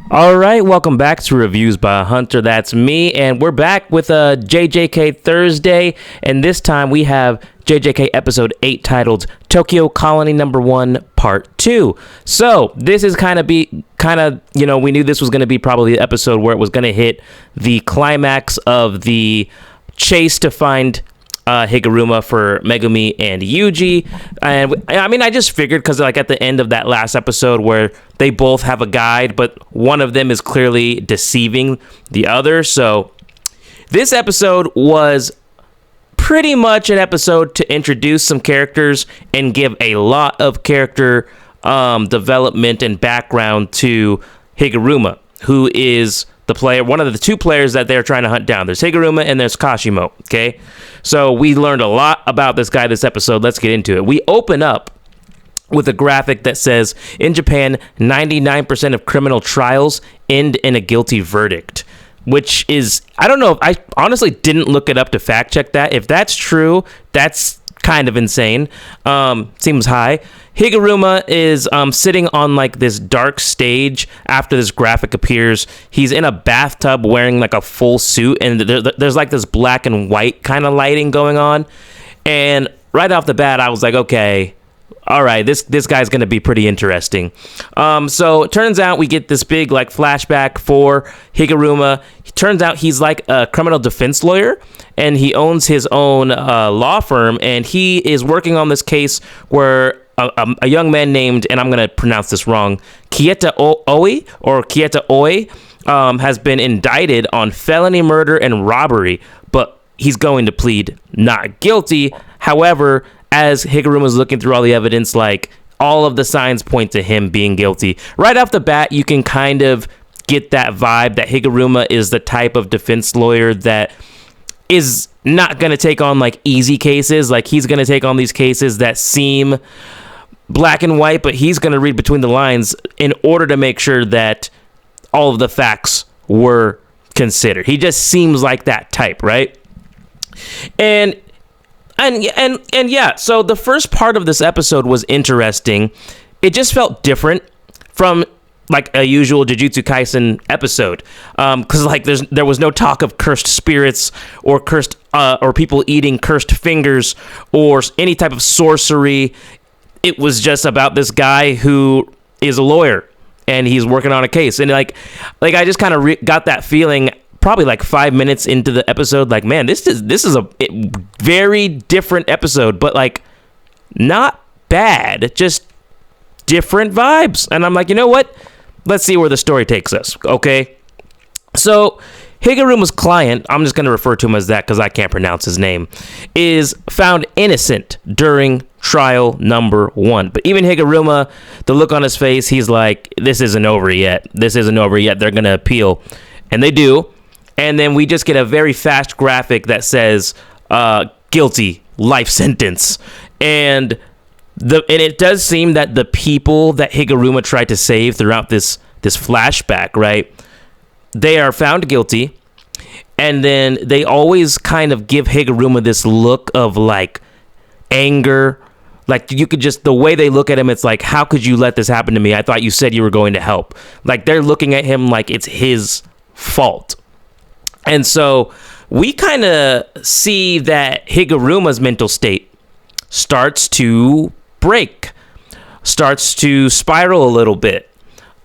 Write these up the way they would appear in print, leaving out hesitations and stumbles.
All right, welcome back to Reviews by Hunter. That's me, and we're back with a JJK Thursday, and this time we have JJK episode 8 titled Tokyo Colony Number 1 Part 2. So, this is we knew this was going to be probably the episode where it was going to hit the climax of the chase to find Higuruma for Megumi and Yuji. And I mean, I just figured because at the end of that last episode where they both have a guide, but one of them is clearly deceiving the other. So this episode was pretty much an episode to introduce some characters and give a lot of character development and background to Higuruma, who is the player, one of the two players that they're trying to hunt down. There's Higuruma and there's Kashimo, okay? So we learned a lot about this guy this episode. Let's get into it. We open up with a graphic that says, in Japan, 99% of criminal trials end in a guilty verdict, which is, I don't know, I honestly didn't look it up to fact check that. If that's true, that's kind of insane. Seems high. Higuruma is sitting on this dark stage after this graphic appears. He's in a bathtub wearing a full suit, and there's this black and white kind of lighting going on. And right off the bat, I was like, okay, all right, this guy's going to be pretty interesting. So it turns out we get this big flashback for Higuruma. It turns out he's a criminal defense lawyer, and he owns his own law firm, and he is working on this case where a young man named, and I'm going to pronounce this wrong, Kieta Oi, has been indicted on felony murder and robbery, but he's going to plead not guilty. However, as Higuruma's looking through all the evidence, all of the signs point to him being guilty. Right off the bat, you can kind of get that vibe that Higuruma is the type of defense lawyer that is not going to take on easy cases. He's going to take on these cases that seem black and white, but he's going to read between the lines in order to make sure that all of the facts were considered. He just seems like that type, right? And yeah, so the first part of this episode was interesting. It just felt different from a usual Jujutsu Kaisen episode, because there was no talk of cursed spirits or cursed or people eating cursed fingers or any type of sorcery. It was just about this guy who is a lawyer and he's working on a case, and I just kind of got that feeling probably 5 minutes into the episode, man, this is a very different episode, but not bad, just different vibes. And I'm like, you know what? Let's see where the story takes us, okay? So Higuruma's client, I'm just going to refer to him as that because I can't pronounce his name, is found innocent during trial number 1. But even Higuruma, the look on his face, he's like, this isn't over yet. This isn't over yet. They're going to appeal. And they do. And then we just get a very fast graphic that says guilty, life sentence. And it does seem that the people that Higuruma tried to save throughout this flashback, right, they are found guilty. And then they always kind of give Higuruma this look of anger. You could just, the way they look at him, it's how could you let this happen to me? I thought you said you were going to help. They're looking at him like it's his fault. And so we kind of see that Higuruma's mental state starts to break, starts to spiral a little bit.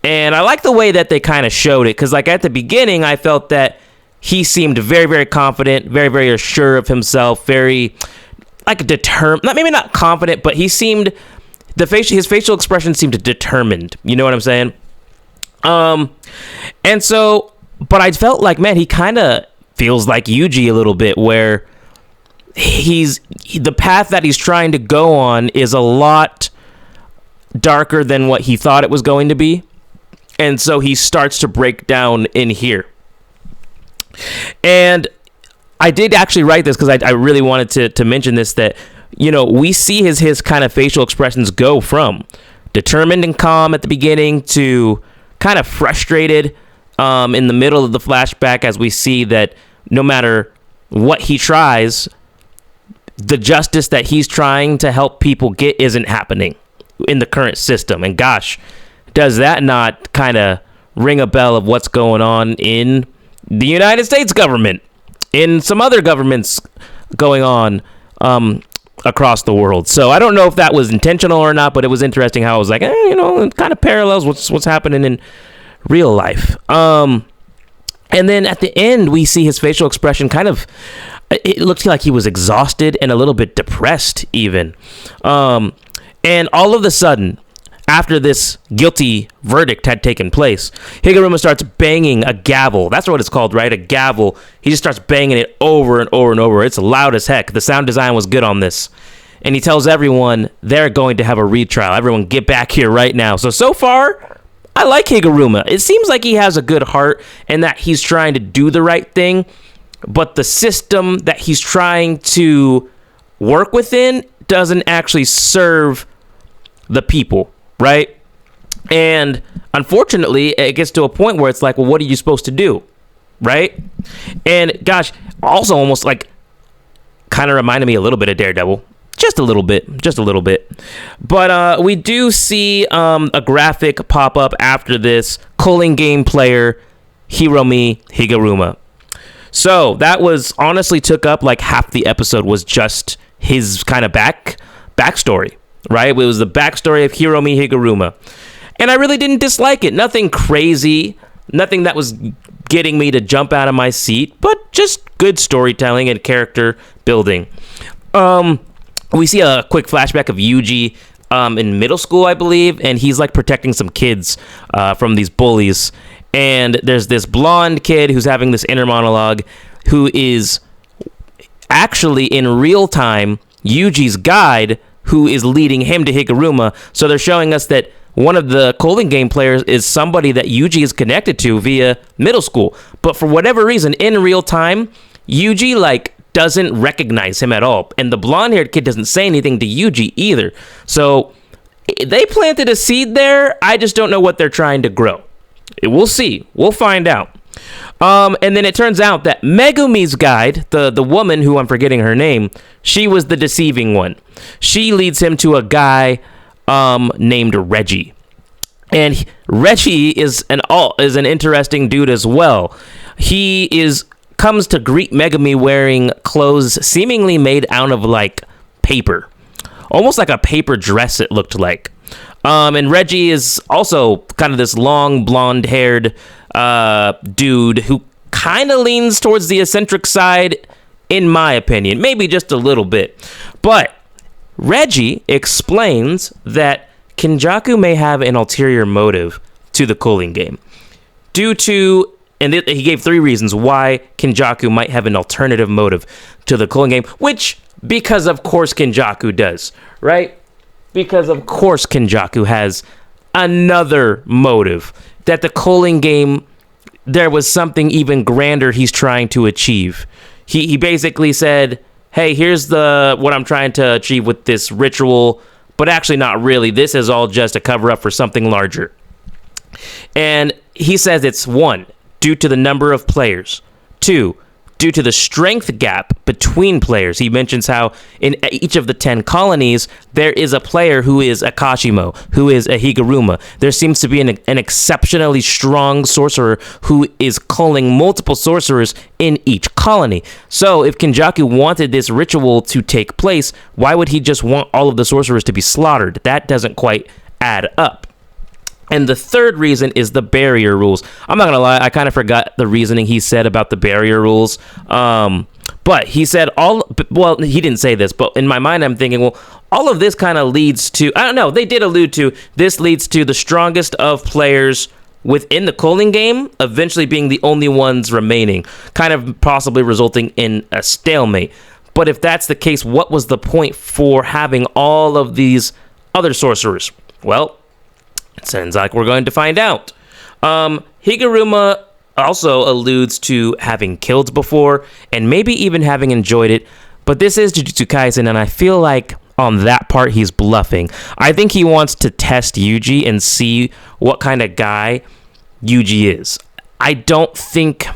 And I like the way that they kind of showed it, because at the beginning, I felt that he seemed very, very confident, very, very assured of himself, very determined, maybe not confident, but he seemed, his facial expression seemed determined. You know what I'm saying? And so, but I felt man, he kind of feels like Yuji a little bit, where the path that he's trying to go on is a lot darker than what he thought it was going to be. And so he starts to break down in here. And I did actually write this because I really wanted to mention this, that, we see his kind of facial expressions go from determined and calm at the beginning to kind of frustrated in the middle of the flashback, as we see that no matter what he tries, the justice that he's trying to help people get isn't happening in the current system. And gosh, does that not kind of ring a bell of what's going on in the United States government, in some other governments going on across the world. So I don't know if that was intentional or not, but it was interesting how it was like, it kind of parallels what's happening in real life. And then at the end, we see his facial expression it looked like he was exhausted and a little bit depressed even. And all of a sudden, after this guilty verdict had taken place, Higuruma starts banging a gavel. That's what it's called, right? A gavel. He just starts banging it over and over and over. It's loud as heck. The sound design was good on this. And he tells everyone they're going to have a retrial. Everyone get back here right now. So far, I like Higuruma. It seems like he has a good heart and that he's trying to do the right thing. But the system that he's trying to work within doesn't actually serve the people. Right? And unfortunately, it gets to a point where it's like, well, what are you supposed to do? Right? And gosh, also almost like kind of reminded me a little bit of Daredevil. Just a little bit. But we do see a graphic pop up after this. Culling game player Hiromi Higuruma. So that was honestly took up like half the episode was just his kind of backstory. Right? It was the backstory of Hiromi Higuruma. And I really didn't dislike it. Nothing crazy. Nothing that was getting me to jump out of my seat. But just good storytelling and character building. We see a quick flashback of Yuji in middle school, I believe. And he's like protecting some kids from these bullies. And there's this blonde kid who's having this inner monologue who is actually in real time Yuji's guide who is leading him to Higuruma. So they're showing us that one of the Culling game players is somebody that Yuji is connected to via middle school. But for whatever reason, in real time, Yuji doesn't recognize him at all. And the blonde-haired kid doesn't say anything to Yuji either. So they planted a seed there. I just don't know what they're trying to grow. We'll see. We'll find out. And then it turns out that Megumi's guide, the woman who I'm forgetting her name, she was the deceiving one. She leads him to a guy named Reggie. And Reggie is an interesting dude as well. He comes to greet Megumi wearing clothes seemingly made out of paper. Almost like a paper dress it looked like. And Reggie is also kind of this long blonde-haired dude who kind of leans towards the eccentric side, in my opinion. Maybe just a little bit. But Reggie explains that Kenjaku may have an ulterior motive to the Culling game. He gave 3 reasons why Kenjaku might have an alternative motive to the Culling game, because of course Kenjaku does, right? Because of course Kenjaku has another motive, that the Culling game, there was something even grander he's trying to achieve. He basically said, hey, here's what I'm trying to achieve with this ritual, but actually not really. This is all just a cover-up for something larger. And he says it's 1, due to the number of players. 2, due to the strength gap between players. He mentions how in each of the 10 colonies, there is a player who is a Kashimo, who is a Higuruma. There seems to be an exceptionally strong sorcerer who is culling multiple sorcerers in each colony. So if Kenjaku wanted this ritual to take place, why would he just want all of the sorcerers to be slaughtered? That doesn't quite add up. And the third reason is the barrier rules. I'm not going to lie, I kind of forgot the reasoning he said about the barrier rules. But he said he didn't say this, but in my mind I'm thinking, well, all of this kind of leads to, I don't know, they did allude to, this leads to the strongest of players within the Culling game eventually being the only ones remaining, kind of possibly resulting in a stalemate. But if that's the case, what was the point for having all of these other sorcerers? Well, it sounds like we're going to find out. Higuruma also alludes to having killed before and maybe even having enjoyed it, but this is Jujutsu Kaisen, and I feel like on that part he's bluffing. I think he wants to test Yuji and see what kind of guy Yuji is. I don't think,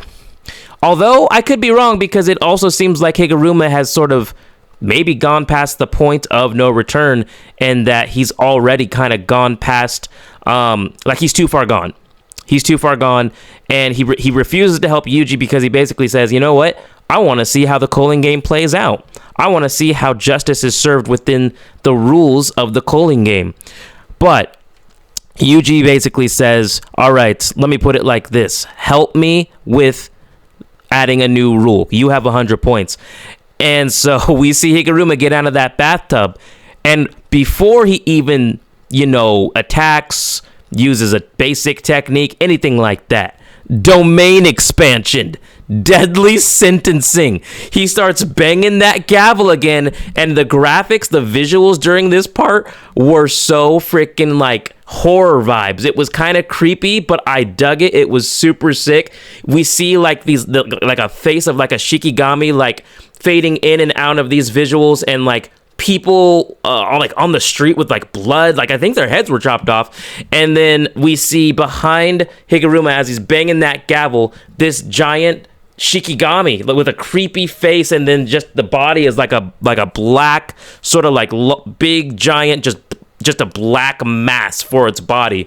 although I could be wrong, because it also seems like Higuruma has sort of maybe gone past the point of no return, and that he's already kind of gone past, he's too far gone. He's too far gone, and he refuses to help Yuji because he basically says, you know what? I want to see how the culling game plays out. I want to see how justice is served within the rules of the culling game. But Yuji basically says, all right, let me put it like this. Help me with adding a new rule. You have 100 points. And so we see Higuruma get out of that bathtub. And before he even, attacks, uses a basic technique, anything like that, domain expansion, deadly sentencing. He starts banging that gavel again, and the graphics, the visuals during this part were so freaking like horror vibes. It was kind of creepy, but I dug it. It was super sick. We see like like a face of like a Shikigami like fading in and out of these visuals, and like people like on the street with like blood, like I think their heads were chopped off. And then we see behind Higuruma as he's banging that gavel, this giant Shikigami with a creepy face, and then just the body is like a black sort of like big giant, just a black mass for its body.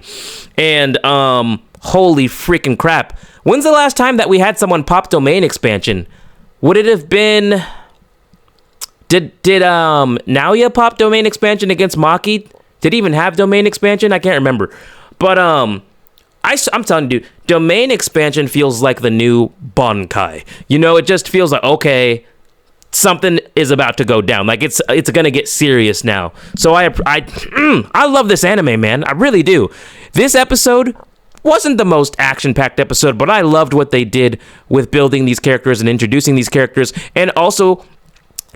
And holy freaking crap, when's the last time that we had someone pop domain expansion? Would it have been did Naoya pop domain expansion against Maki? Did he even have domain expansion? I can't remember. But I'm telling you, domain expansion feels like the new Bankai. It just feels like, okay, something is about to go down. Like it's gonna get serious now. So I love this anime, man. I really do. This episode wasn't the most action-packed episode, but I loved what they did with building these characters and introducing these characters, and also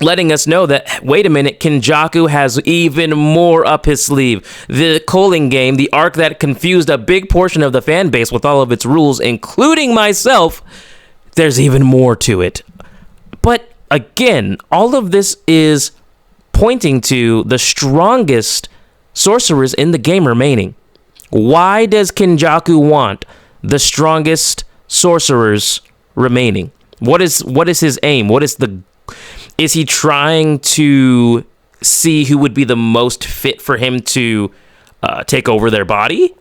letting us know that, wait a minute, Kenjaku has even more up his sleeve. The culling game, the arc that confused a big portion of the fan base with all of its rules, including myself, there's even more to it. But again, all of this is pointing to the strongest sorcerers in the game remaining. Why does Kenjaku want the strongest sorcerers remaining? What is his aim? Is he trying to see who would be the most fit for him to take over their body?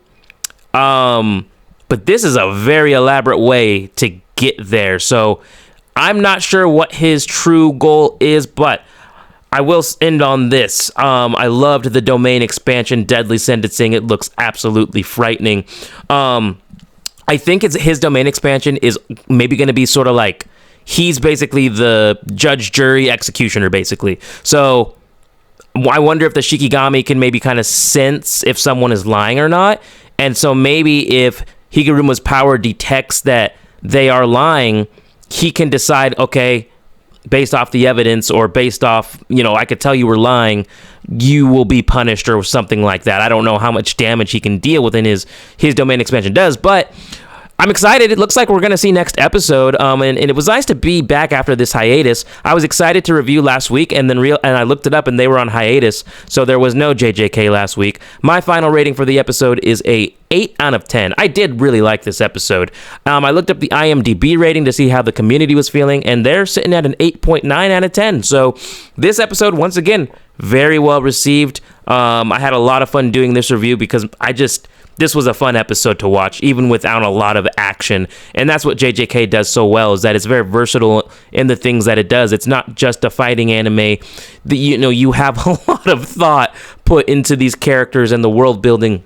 But this is a very elaborate way to get there. So I'm not sure what his true goal is, but I will end on this. I loved the domain expansion, deadly sentencing. It looks absolutely frightening. I think his domain expansion is maybe going to be sort of like, he's basically the judge, jury, executioner, basically. So I wonder if the Shikigami can maybe kind of sense if someone is lying or not. And so maybe if Higuruma's power detects that they are lying, he can decide, okay, based off the evidence, or based off, I could tell you were lying, you will be punished or something like that. I don't know how much damage he can deal within his domain expansion does, but I'm excited. It looks like we're going to see next episode. And it was nice to be back after this hiatus. I was excited to review last week, and I looked it up, and they were on hiatus, so there was no JJK last week. My final rating for the episode is a 8 out of 10. I did really like this episode. I looked up the IMDb rating to see how the community was feeling, and they're sitting at an 8.9 out of 10. So this episode, once again, very well received. I had a lot of fun doing this review because this was a fun episode to watch, even without a lot of action. And that's what JJK does so well, is that it's very versatile in the things that it does. It's not just a fighting anime. You have a lot of thought put into these characters and the world building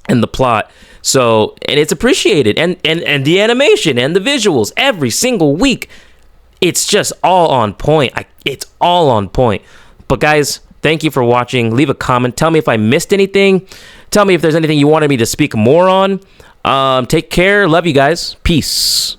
and the plot. So, and it's appreciated. And the animation and the visuals every single week, it's just all on point. It's all on point. But guys, thank you for watching. Leave a comment. Tell me if I missed anything. Tell me if there's anything you wanted me to speak more on. Take care. Love you guys. Peace.